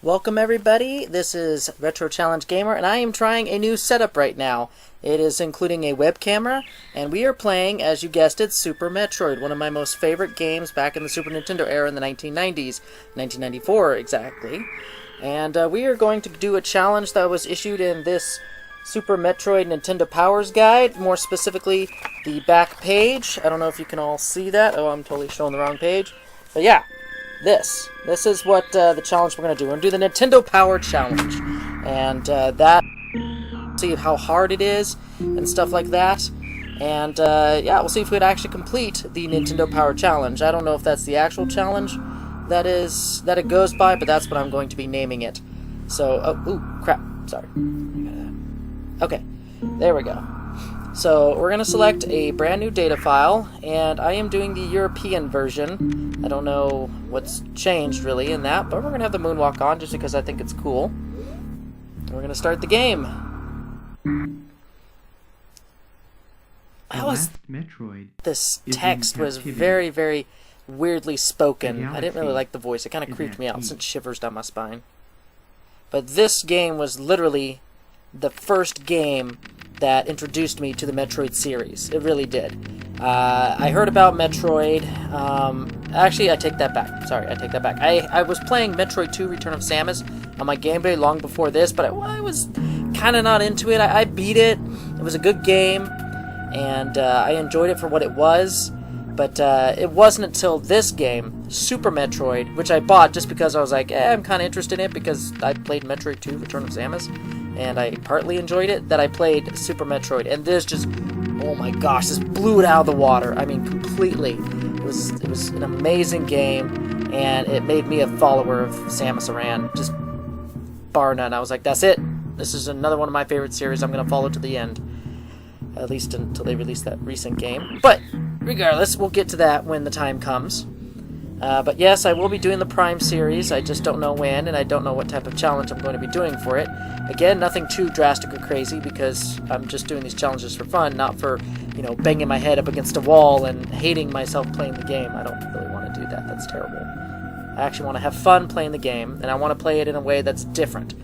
Welcome everybody, this is Retro Challenge Gamer, and I am trying a new setup right now. It is including a web camera, and we are playing, as you guessed it, Super Metroid, one of my most favorite games back in the Super Nintendo era in the 1990s, 1994 exactly. And we are going to do a challenge that was issued in this Super Metroid Nintendo Powers Guide, more specifically the back page. I don't know if you can all see that. Oh, I'm totally showing the wrong page. But yeah. This is what the challenge we're going to do. We're going to do the Nintendo Power Challenge. And see how hard it is and stuff like that. And yeah, we'll see if we can actually complete the Nintendo Power Challenge. I don't know if that's the actual challenge that it goes by, but that's what I'm going to be naming it. So, oh, ooh, crap, sorry. Okay, there we go. So we're going to select a brand new data file, and I am doing the European version. I don't know what's changed really in that, but we're going to have the moonwalk on just because I think it's cool. And we're going to start the game. Metroid. This text was very, very weirdly spoken. I didn't really like the voice. It kind of creeped me out, sent shivers down my spine. But this game was literally the first game that introduced me to the Metroid series. It really did. I heard about Metroid. Actually, I take that back. Sorry, I take that back. I was playing Metroid 2 Return of Samus on my Game Boy long before this, but I was kind of not into it. I beat it. It was a good game, and I enjoyed it for what it was. But it wasn't until this game, Super Metroid, which I bought just because I was like, I'm kind of interested in it because I played Metroid 2 Return of Samus, and I partly enjoyed it, that I played Super Metroid. And this just, oh my gosh, this blew it out of the water. I mean, completely. It was an amazing game, and it made me a follower of Samus Aran, just bar none. I was like, that's it. This is another one of my favorite series I'm going to follow to the end. At least until they release that recent game. But regardless, we'll get to that when the time comes. But yes, I will be doing the Prime series. I just don't know when, and I don't know what type of challenge I'm going to be doing for it. Again, nothing too drastic or crazy, because I'm just doing these challenges for fun, not for, you know, banging my head up against a wall and hating myself playing the game. I don't really want to do that. That's terrible. I actually want to have fun playing the game, and I want to play it in a way that's different.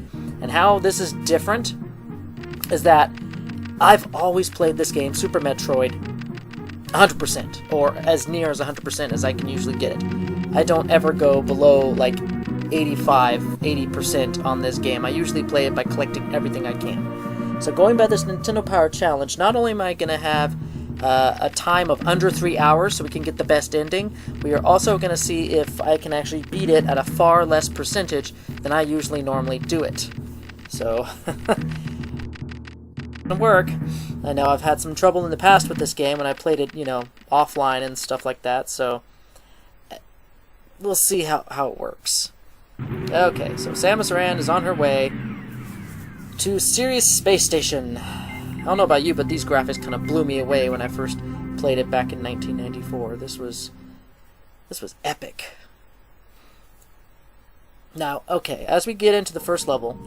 And how this is different is that I've always played this game, Super Metroid, 100%, or as near as 100% as I can usually get it. I don't ever go below, like, 80% on this game. I usually play it by collecting everything I can. So going by this Nintendo Power Challenge, not only am I going to have a time of under 3 hours so we can get the best ending, we are also going to see if I can actually beat it at a far less percentage than I usually normally do it. So... work. I know I've had some trouble in the past with this game when I played it, you know, offline and stuff like that, so we'll see how it works. Okay, so Samus Aran is on her way to Sirius Space Station. I don't know about you, but these graphics kind of blew me away when I first played it back in 1994. This was epic. Now, okay, as we get into the first level,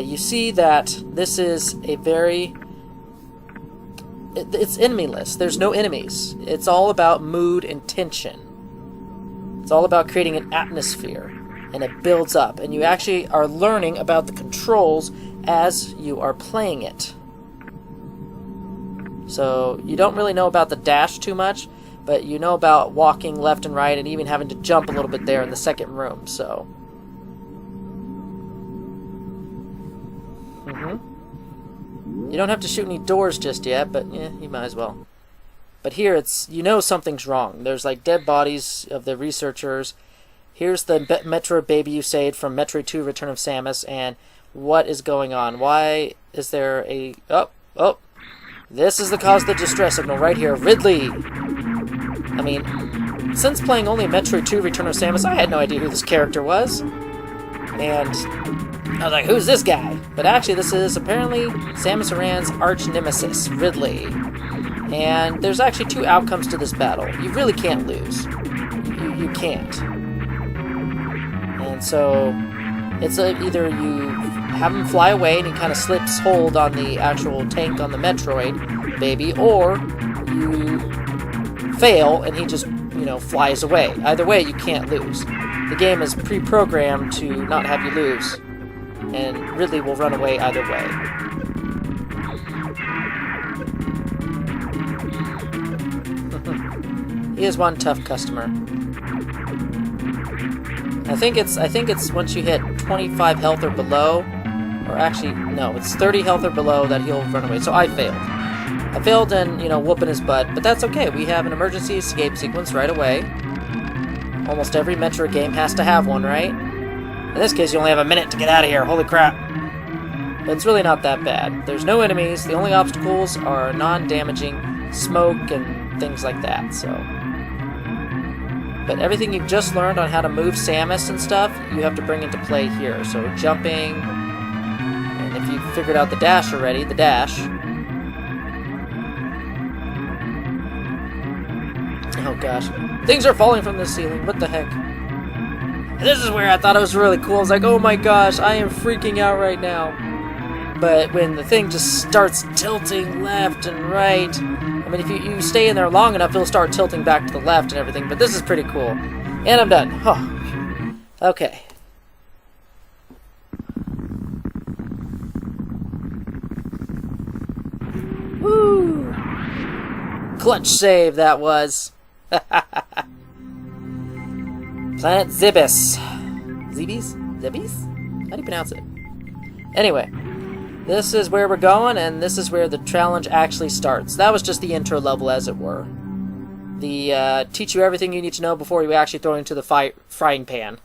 you see that this is a very... It's enemyless. There's no enemies. It's all about mood and tension. It's all about creating an atmosphere, and it builds up. And you actually are learning about the controls as you are playing it. So you don't really know about the dash too much, but you know about walking left and right and even having to jump a little bit there in the second room, so... You don't have to shoot any doors just yet, but yeah, you might as well. But here it's, you know something's wrong. There's like dead bodies of the researchers. Here's the Metroid baby you saved from Metroid 2 Return of Samus, and what is going on? Why is there a... Oh! This is the cause of the distress signal right here. Ridley! I mean, since playing only Metroid 2 Return of Samus, I had no idea who this character was. And... I was like, who's this guy? But actually, this is apparently Samus Aran's arch nemesis, Ridley. And there's actually two outcomes to this battle. You really can't lose. You can't. And so, it's either you have him fly away and he kind of slips hold on the actual tank on the Metroid baby, or you fail and he just, you know, flies away. Either way, you can't lose. the game is pre-programmed to not have you lose, and Ridley will run away either way. He is one tough customer. I think it's once you hit 25 health or below, or actually no, it's 30 health or below that he'll run away. So I failed. I failed and, you know, whooping his butt, but that's okay. We have an emergency escape sequence right away. Almost every Metroid game has to have one, right? In this case, you only have a minute to get out of here. Holy crap. But it's really not that bad. There's no enemies. The only obstacles are non-damaging smoke and things like that, so... But everything you've just learned on how to move Samus and stuff, you have to bring into play here. So jumping, and if you've figured out the dash already, the dash. Oh gosh. Things are falling from the ceiling. What the heck? This is where I thought it was really cool. I was like, oh my gosh, I am freaking out right now. But when the thing just starts tilting left and right, I mean, if you stay in there long enough, it'll start tilting back to the left and everything. But this is pretty cool. And I'm done. Oh. Okay. Woo! Clutch save, that was. Planet Zibis. Zibis? Zibis? How do you pronounce it? Anyway. This is where we're going, and this is where the challenge actually starts. That was just the intro level, as it were. The, teach you everything you need to know before you actually throw into the frying pan.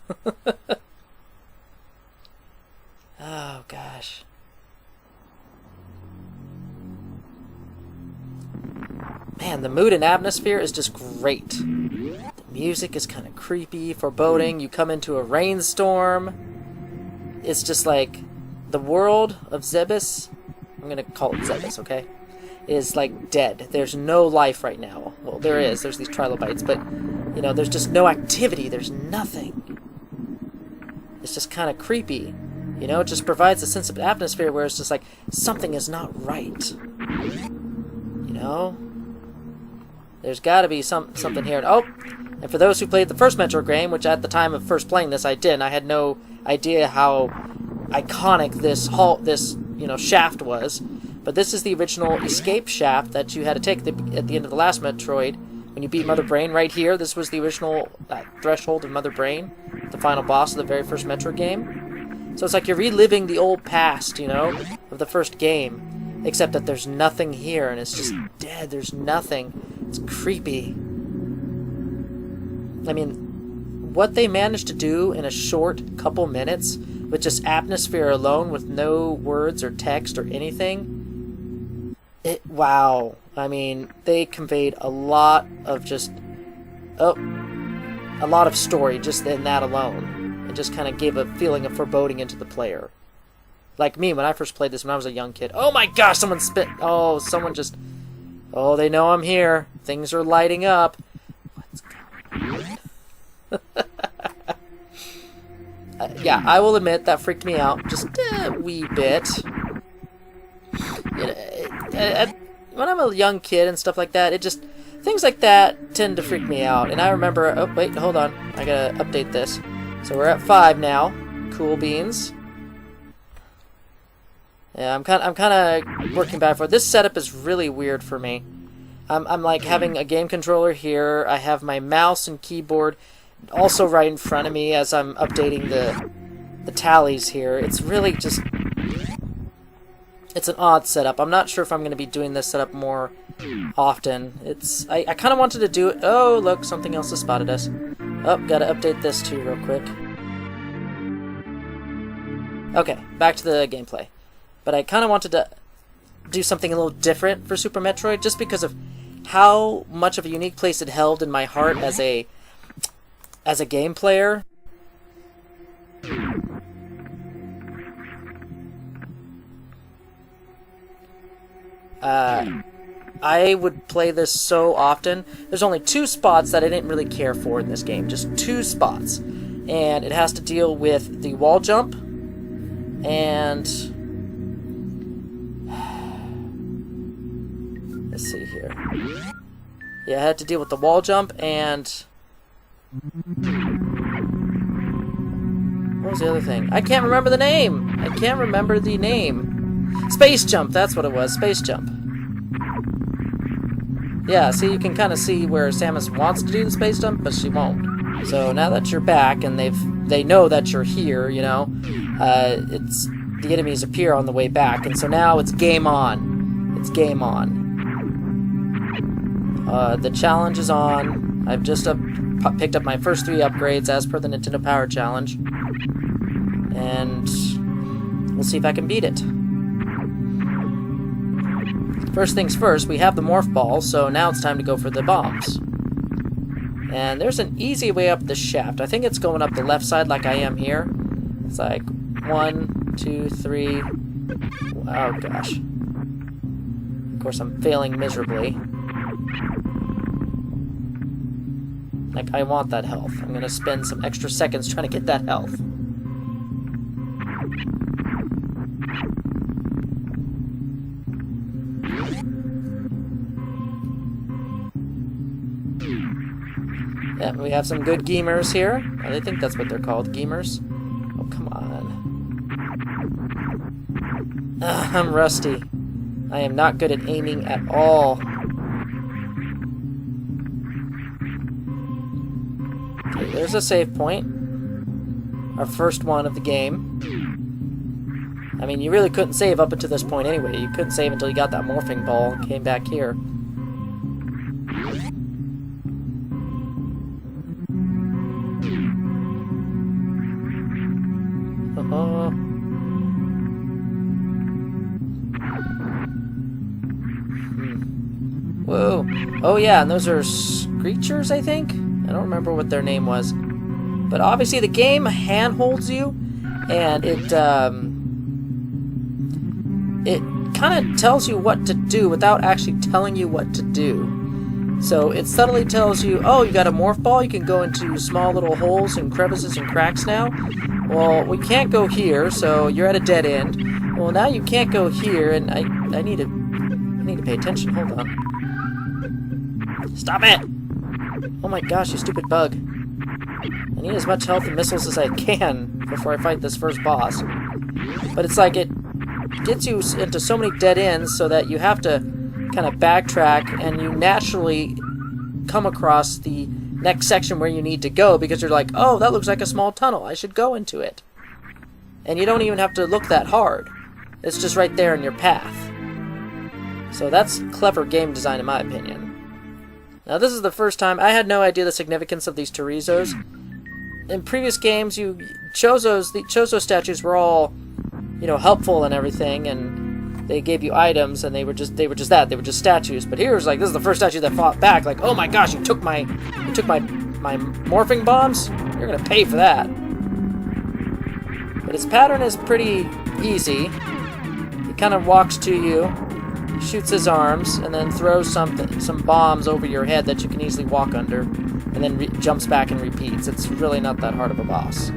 Oh, gosh. Man, the mood and atmosphere is just great. The music is kind of creepy, foreboding. You come into a rainstorm. It's just like... The world of Zebes, I'm going to call it Zebes, okay, is like dead. There's no life right now. Well, there is. There's these trilobites, but, you know, there's just no activity. There's nothing. It's just kind of creepy. You know, it just provides a sense of atmosphere where it's just like, something is not right. You know? There's got to be something here. Oh! And for those who played the first Metroid game, which at the time of first playing this I did, I had no idea how iconic this shaft was, but this is the original escape shaft that you had to take at the end of the last Metroid when you beat Mother Brain. Right here, this was the original threshold of Mother Brain, the final boss of the very first Metroid game. So it's like you're reliving the old past, you know, of the first game, except that there's nothing here and it's just dead. There's nothing. It's creepy. I mean, what they managed to do in a short couple minutes with just atmosphere alone, with no words or text or anything, wow. I mean, they conveyed a lot of a lot of story just in that alone. It just kind of gave a feeling of foreboding into the player. Like me, when I first played this when I was a young kid. Oh my gosh, someone spit. Oh, someone just... Oh, they know I'm here. Things are lighting up. What's going on? Yeah, I will admit that freaked me out just a wee bit. When I'm a young kid and stuff like that, things like that tend to freak me out. And I remember, oh wait, hold on, I gotta update this. So we're at 5 now. Cool beans. Yeah, I'm kind of working back for it. This setup is really weird for me. I'm like having a game controller here. I have my mouse and keyboard also right in front of me as I'm updating the tallies here. It's really just... It's an odd setup. I'm not sure if I'm going to be doing this setup more often. I kind of wanted to do it... Oh, look, something else has spotted us. Oh, gotta update this too real quick. Okay, back to the gameplay. But I kind of wanted to do something a little different for Super Metroid, just because of how much of a unique place it held in my heart as a game player. I would play this so often. There's only 2 spots that I didn't really care for in this game. Just 2 spots. And it has to deal with the wall jump and... Let's see here. Yeah, I had to deal with the wall jump and... What was the other thing? I can't remember the name! I can't remember the name. Space jump, that's what it was. Space jump. Yeah, see, you can kind of see where Samus wants to do the space jump, but she won't. So now that you're back, and they know that you're here, you know, the enemies appear on the way back, and so now it's game on. It's game on. The challenge is on. I've just picked up my first 3 upgrades as per the Nintendo Power Challenge. And we'll see if I can beat it. First things first, we have the morph ball, so now it's time to go for the bombs. And there's an easy way up the shaft. I think it's going up the left side like I am here. It's like 1, 2, 3. Oh gosh. Of course, I'm failing miserably. Like, I want that health. I'm gonna spend some extra seconds trying to get that health. Yeah, we have some good gamers here. I think that's what they're called, gamers. Oh, come on. I'm rusty. I am not good at aiming at all. Okay, there's a save point. Our first one of the game. I mean, you really couldn't save up until this point anyway. You couldn't save until you got that morphing ball and came back here. Whoa. Oh yeah, and those are screechers, I think? I don't remember what their name was. But obviously the game handholds you, and it kind of tells you what to do without actually telling you what to do. So it subtly tells you, oh, you got a morph ball, you can go into small little holes and crevices and cracks now. Well, we can't go here, so you're at a dead end. Well, now you can't go here, and I need to pay attention. Hold on. Stop it! Oh my gosh, you stupid bug. I need as much health and missiles as I can before I fight this first boss. But it's like it gets you into so many dead ends so that you have to kind of backtrack, and you naturally come across the next section where you need to go because you're like, oh, that looks like a small tunnel. I should go into it. And you don't even have to look that hard. It's just right there in your path. So that's clever game design in my opinion. Now this is the first time. I had no idea the significance of these Chorizos. In previous games, the Chozo statues were all, you know, helpful and everything, and they gave you items, and they were just statues. But here it was like, this is the first statue that fought back. Like, oh my gosh, you took my morphing bombs? You're gonna pay for that. But its pattern is pretty easy. He kind of walks to you, shoots his arms, and then throws some bombs over your head that you can easily walk under, and then jumps back and repeats. It's really not that hard of a boss.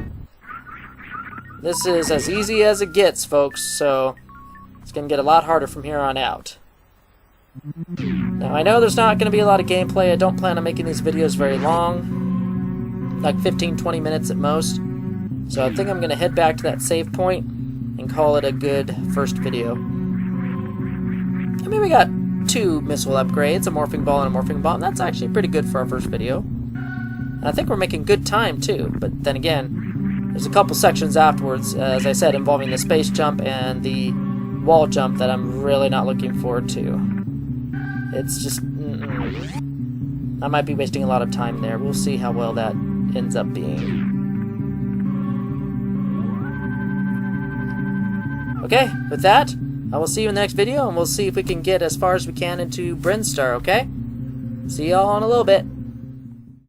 This is as easy as it gets, folks, so it's going to get a lot harder from here on out. Now, I know there's not going to be a lot of gameplay. I don't plan on making these videos very long, like 15-20 minutes at most. So I think I'm going to head back to that save point and call it a good first video. I mean, we got 2 missile upgrades, a morphing ball and a morphing bomb. That's actually pretty good for our first video. And I think we're making good time, too. But then again, there's a couple sections afterwards, as I said, involving the space jump and the wall jump that I'm really not looking forward to. It's just... I might be wasting a lot of time there. We'll see how well that ends up being. Okay, with that, I will see you in the next video, and we'll see if we can get as far as we can into Brinstar, okay? See y'all in a little bit.